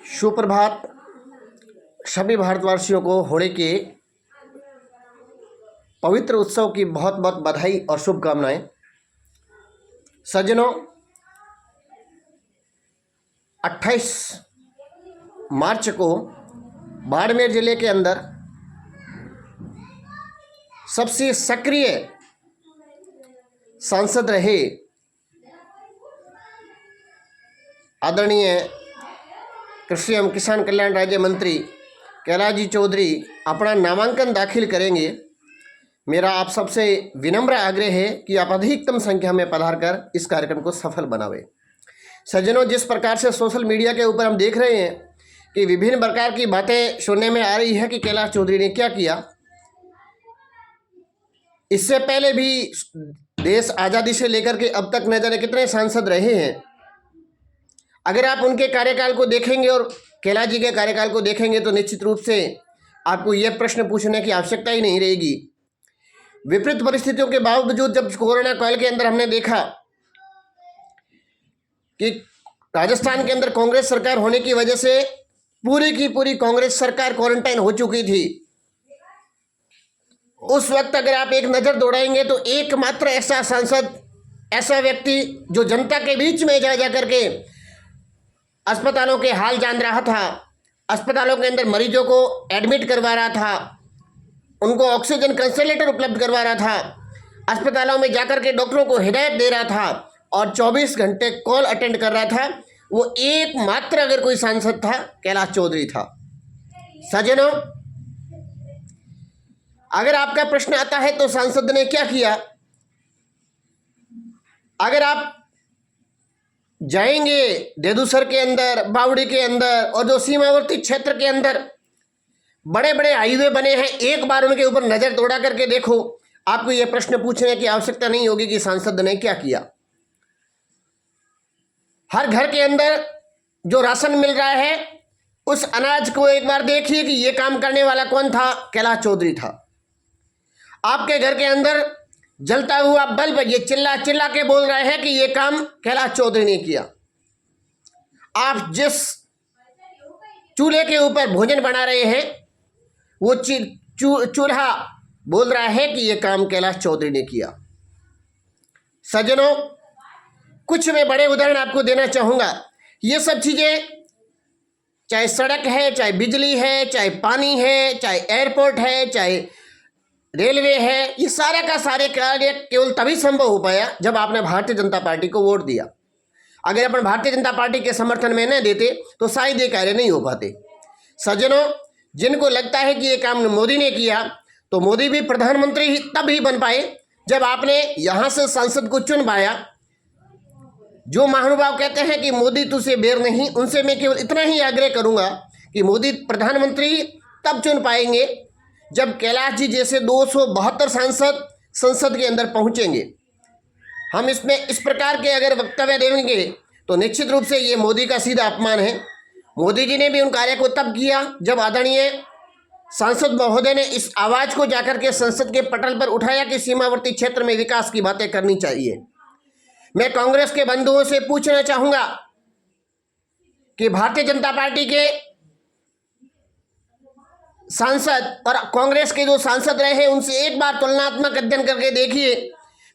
सुप्रभात। सभी भारतवासियों को होली के पवित्र उत्सव की बहुत बहुत बधाई और शुभकामनाएं। सज्जनों, 28 मार्च को बाड़मेर जिले के अंदर सबसे सक्रिय सांसद रहे आदरणीय कृषि एवं किसान कल्याण राज्य मंत्री कैलाश जी चौधरी अपना नामांकन दाखिल करेंगे। मेरा आप सबसे विनम्र आग्रह है कि आप अधिकतम संख्या में पधार कर इस कार्यक्रम को सफल बनावें। सज्जनों, जिस प्रकार से सोशल मीडिया के ऊपर हम देख रहे हैं कि विभिन्न प्रकार की बातें सुनने में आ रही है कि कैलाश चौधरी ने क्या किया। इससे पहले भी देश आज़ादी से लेकर के अब तक न जाने कितने सांसद रहे हैं। अगर आप उनके कार्यकाल को देखेंगे और कैलाश जी के कार्यकाल को देखेंगे तो निश्चित रूप से आपको यह प्रश्न पूछने की आवश्यकता ही नहीं रहेगी। विपरीत परिस्थितियों के बावजूद जब कोरोना काल के अंदर हमने देखा कि राजस्थान के अंदर कांग्रेस सरकार होने की वजह से पूरी की पूरी कांग्रेस सरकार क्वारंटाइन हो चुकी थी, उस वक्त अगर आप एक नज़र दौड़ाएंगे तो एकमात्र ऐसा सांसद, ऐसा व्यक्ति जो जनता के बीच में जा करके अस्पतालों के हाल जान रहा था, अस्पतालों के अंदर मरीजों को एडमिट करवा रहा था, उनको ऑक्सीजन कंसंट्रेटर उपलब्ध करवा रहा था, अस्पतालों में जाकर के डॉक्टरों को हिदायत दे रहा था और 24 घंटे कॉल अटेंड कर रहा था, वो एकमात्र अगर कोई सांसद था कैलाश चौधरी था। सज्जनों, अगर आपका प्रश्न आता है तो सांसद ने क्या किया, अगर आप जाएंगे देदूसर के अंदर, बावड़ी के अंदर और जो सीमावर्ती क्षेत्र के अंदर बड़े बड़े हाईवे बने हैं, एक बार उनके ऊपर नजर दौड़ा करके देखो, आपको यह प्रश्न पूछने की आवश्यकता नहीं होगी कि सांसद ने क्या किया। हर घर के अंदर जो राशन मिल रहा है उस अनाज को एक बार देखिए कि यह काम करने वाला कौन था, कैलाश चौधरी था। आपके घर के अंदर जलता हुआ बल्ब ये चिल्ला चिल्ला के बोल रहे हैं कि ये काम कैलाश चौधरी ने किया। आप जिस चूल्हे के ऊपर भोजन बना रहे हैं वो चूल्हा बोल रहा है कि ये काम कैलाश चौधरी ने किया। सज्जनों, कुछ मैं बड़े उदाहरण आपको देना चाहूँगा। ये सब चीज़ें, चाहे सड़क है, चाहे बिजली है, चाहे पानी है, चाहे एयरपोर्ट है, चाहे रेलवे है, ये सारा का सारे कार्य केवल तभी संभव हो पाया जब आपने भारतीय जनता पार्टी को वोट दिया। अगर अपन भारतीय जनता पार्टी के समर्थन में न देते तो शायद ये कार्य नहीं हो पाते। सज्जनों, जिनको लगता है कि ये काम मोदी ने किया, तो मोदी भी प्रधानमंत्री ही तब ही बन पाए जब आपने यहाँ से सांसद को चुन पाया। जो महानुभाव कहते हैं कि मोदी तुझसे बेर नहीं, उनसे मैं केवल इतना ही आग्रह करूँगा कि मोदी प्रधानमंत्री तब चुन पाएंगे जब कैलाश जी जैसे 272 सांसद संसद के अंदर पहुंचेंगे। हम इसमें इस प्रकार के अगर वक्तव्य देंगे तो निश्चित रूप से ये मोदी का सीधा अपमान है। मोदी जी ने भी उन कार्य को तब किया जब आदरणीय सांसद महोदय ने इस आवाज़ को जाकर के संसद के पटल पर उठाया कि सीमावर्ती क्षेत्र में विकास की बातें करनी चाहिए। मैं कांग्रेस के बंधुओं से पूछना चाहूँगा कि भारतीय जनता पार्टी के सांसद और कांग्रेस के जो सांसद रहे हैं उनसे एक बार तुलनात्मक अध्ययन करके देखिए।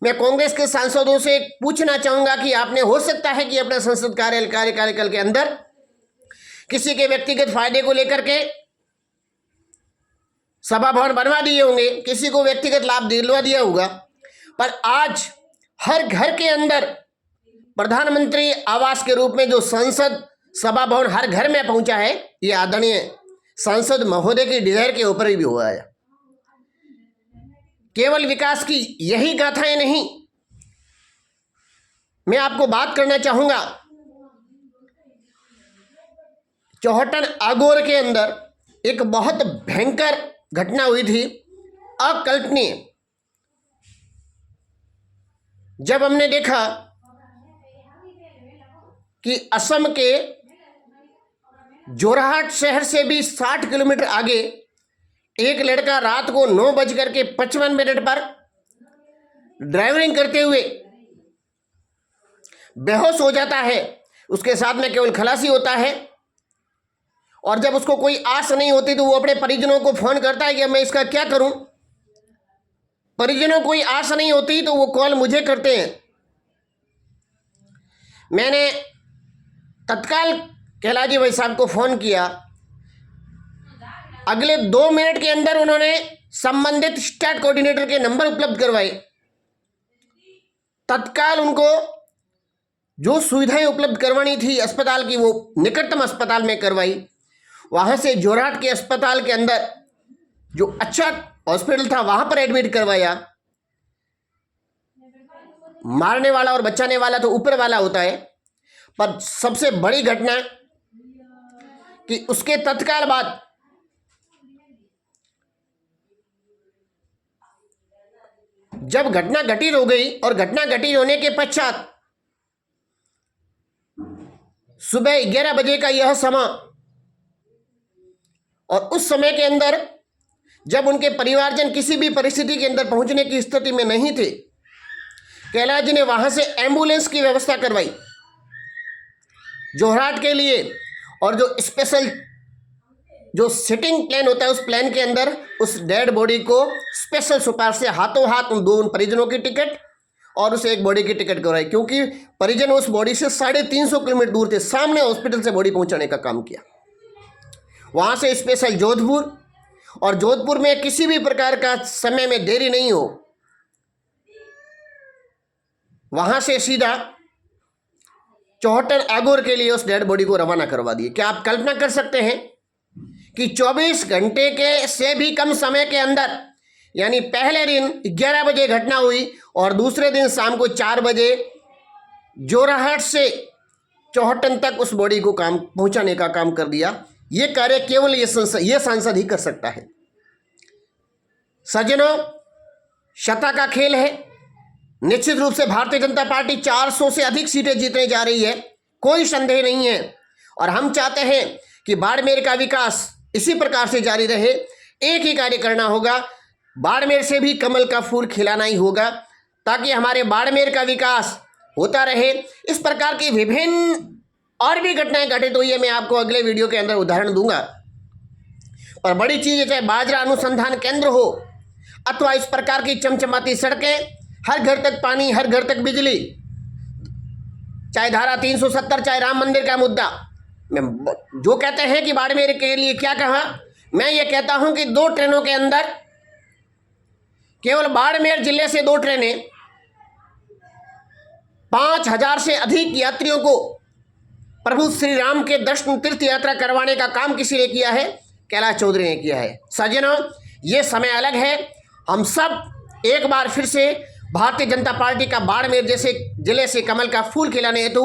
मैं कांग्रेस के सांसदों से पूछना चाहूँगा कि आपने हो सकता है कि अपना संसद कार्यकाल के अंदर किसी के व्यक्तिगत फायदे को लेकर के सभा भवन बनवा दिए होंगे, किसी को व्यक्तिगत लाभ दिलवा दिया होगा, पर आज हर घर के अंदर प्रधानमंत्री आवास के रूप में जो संसद सभा भवन हर घर में पहुंचा है, ये आदरणीय सांसद महोदय की डिजायर के ऊपर ही भी हुआ है। केवल विकास की यही गाथाएं नहीं, मैं आपको बात करना चाहूंगा। चौहटन आगोर के अंदर एक बहुत भयंकर घटना हुई थी, अकल्पनीय। जब हमने देखा कि असम के जोरहाट शहर से भी 60 किलोमीटर आगे एक लड़का रात को 9:55 पर ड्राइविंग करते हुए बेहोश हो जाता है। उसके साथ में केवल खलासी होता है। और जब उसको कोई आस नहीं होती तो वो अपने परिजनों को फोन करता है कि मैं इसका क्या करूं। परिजनों को कोई आस नहीं होती तो वो कॉल मुझे करते हैं। मैंने तत्काल कैलाजी भाई साहब को फोन किया। अगले 2 मिनट के अंदर उन्होंने संबंधित स्टाफ कोऑर्डिनेटर के नंबर उपलब्ध करवाए। तत्काल उनको जो सुविधाएं उपलब्ध करवानी थी अस्पताल की वो निकटतम अस्पताल में करवाई। वहां से जोरहाट के अस्पताल के अंदर जो अच्छा हॉस्पिटल था वहां पर एडमिट करवाया। मारने वाला और बचाने वाला तो ऊपर वाला होता है, पर सबसे बड़ी घटना कि उसके तत्काल बाद जब घटना घटित हो गई और घटना घटित होने के पश्चात सुबह 11 बजे का यह समय, और उस समय के अंदर जब उनके परिवारजन किसी भी परिस्थिति के अंदर पहुंचने की स्थिति में नहीं थे, कैलाश जी ने वहां से एम्बुलेंस की व्यवस्था करवाई जोरहाट के लिए। और जो स्पेशल जो सिटिंग प्लेन होता है उस प्लेन के अंदर उस डेड बॉडी को स्पेशल सुपार से हाथों हाथ उन परिजनों की टिकट और उसे एक बॉडी की टिकट करवाई, क्योंकि परिजन उस बॉडी से 350 किलोमीटर दूर थे। सामने हॉस्पिटल से बॉडी पहुंचाने का काम किया। वहां से स्पेशल जोधपुर, और जोधपुर में किसी भी प्रकार का समय में देरी नहीं हो, वहां से सीधा चौहटन आगोर के लिए उस डेड बॉडी को रवाना करवा दिए। क्या आप कल्पना कर सकते हैं कि 24 घंटे के से भी कम समय के अंदर, यानी पहले दिन 11 बजे घटना हुई और दूसरे दिन शाम को 4 बजे जोरहाट से चौहटन तक उस बॉडी को काम पहुंचाने का काम कर दिया। ये कार्य केवल ये सांसद ही कर सकता है। सज्जनों, शता का खेल है। निश्चित रूप से भारतीय जनता पार्टी 400 से अधिक सीटें जीतने जा रही है, कोई संदेह नहीं है। और हम चाहते हैं कि बाड़मेर का विकास इसी प्रकार से जारी रहे। एक ही कार्य करना होगा, बाड़मेर से भी कमल का फूल खिलाना ही होगा, ताकि हमारे बाड़मेर का विकास होता रहे। इस प्रकार की विभिन्न और भी घटनाएं घटित हुई है, मैं आपको अगले वीडियो के अंदर उदाहरण दूंगा। और बड़ी चीज है, चाहे बाजरा अनुसंधान केंद्र हो अथवा इस प्रकार की चमचमाती सड़कें, हर घर तक पानी, हर घर तक बिजली, चाहे धारा 370, चाहे राम मंदिर का मुद्दा। मैं जो कहते हैं कि बाड़मेर के लिए क्या कहा, मैं ये कहता हूं कि 2 ट्रेनों के अंदर, केवल बाड़मेर जिले से 2 ट्रेनें 5000 से अधिक यात्रियों को प्रभु श्री राम के दर्शन तीर्थ यात्रा करवाने का काम किसी ने किया है? कैलाश चौधरी ने किया है। सज्जनों, ये समय अलग है। हम सब एक बार फिर से भारतीय जनता पार्टी का बाड़मेर जैसे जिले से कमल का फूल खिलाने हेतु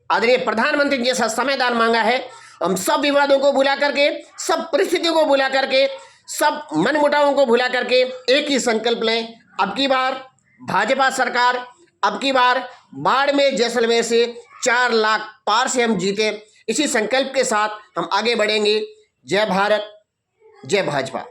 आदरणीय प्रधानमंत्री जैसा संविधान मांगा है। हम सब विवादों को भुला करके, सब परिस्थितियों को भुला करके, सब मनमुटावों को भुला करके एक ही संकल्प लें, अब की बार भाजपा सरकार, अब की बार बाड़मेर जैसलमेर से 4 लाख पार से हम जीते। इसी संकल्प के साथ हम आगे बढ़ेंगे। जय भारत, जय भाजपा।